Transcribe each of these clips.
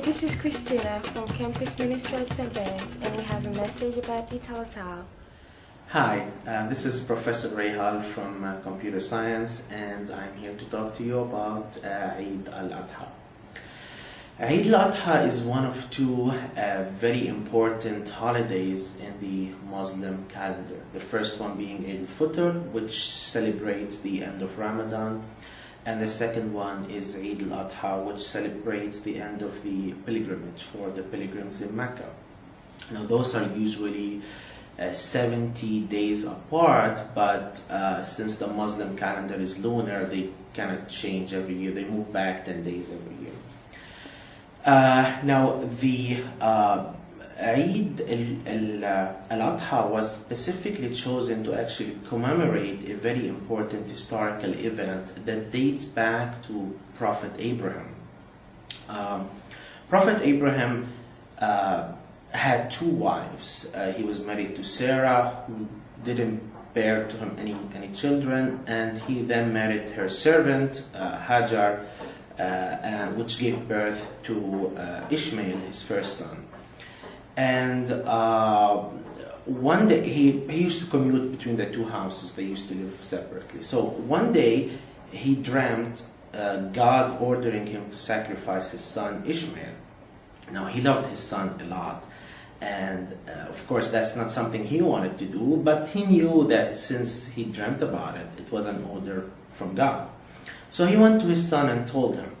this is Christina from Campus Ministry at St. Ben's, and we have a message about al-Adha. Hi, this is Professor Rayhal from Computer Science, and I'm here to talk to you about Eid al-Adha. Eid al-Adha is one of two very important holidays in the Muslim calendar. The first one being Eid al-Fitr, which celebrates the end of Ramadan, and the second one is Eid al-Adha, which celebrates the end of the pilgrimage for the pilgrims in Mecca. Now, those are usually 70 days apart, but since the Muslim calendar is lunar, they kind of change every year. They move back 10 days every year. Now, the Eid al-Adha was specifically chosen to actually commemorate a very important historical event that dates back to Prophet Abraham. Prophet Abraham had two wives. He was married to Sarah, who didn't bear to him any children, and he then married her servant, Hajar, which gave birth to Ishmael, his first son. And one day, he used to commute between the two houses. They used to live separately. So one day, he dreamt God ordering him to sacrifice his son Ishmael. Now, he loved his son a lot. And of course, that's not something he wanted to do, but he knew that since he dreamt about it, it was an order from God. So he went to his son and told him.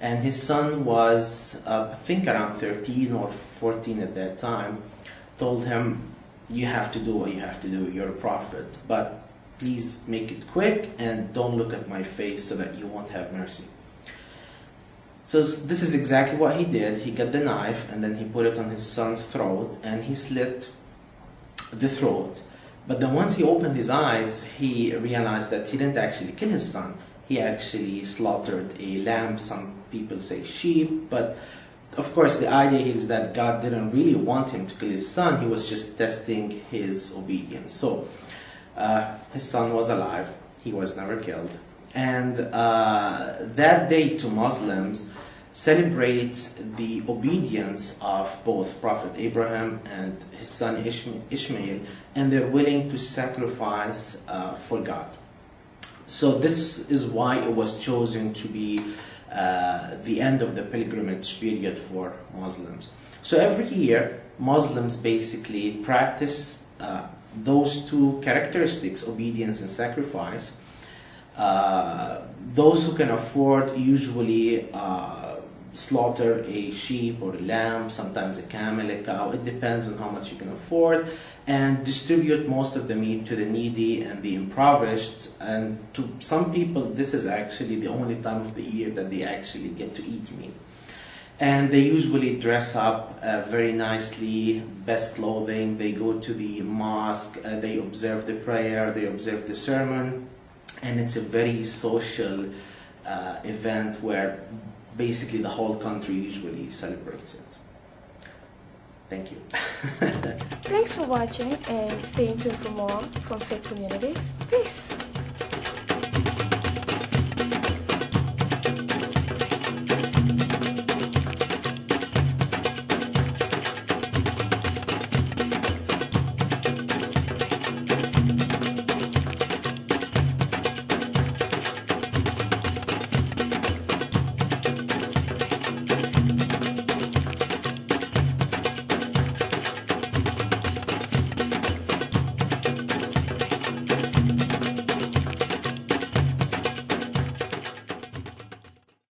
And his son was, I think, around 13 or 14 at that time, told him, you have to do what you have to do, you're a prophet, but please make it quick and don't look at my face so that you won't have mercy. So this is exactly what he did. He got the knife and then he put it on his son's throat and he slit the throat. But then once he opened his eyes, he realized that he didn't actually kill his son. He actually slaughtered a lamb. Some people say sheep, but of course the idea is that God didn't really want him to kill his son. He was just testing his obedience. So his son was alive. He was never killed. And that day to Muslims celebrates the obedience of both Prophet Abraham and his son Ishmael, and they're willing to sacrifice for God. So this is why it was chosen to be the end of the pilgrimage period for Muslims. So every year, Muslims basically practice those two characteristics, obedience and sacrifice. Those who can afford usually slaughter a sheep or a lamb, sometimes a camel, a cow. It depends on how much you can afford, and distribute most of the meat to the needy and the impoverished. And to some people, this is actually the only time of the year that they actually get to eat meat. And they usually dress up very nicely, best clothing. They go to the mosque, they observe the prayer, they observe the sermon. And it's a very social event where basically the whole country usually celebrates it. Thank you. Thanks for watching, and stay tuned for more from Faith Communities. Peace!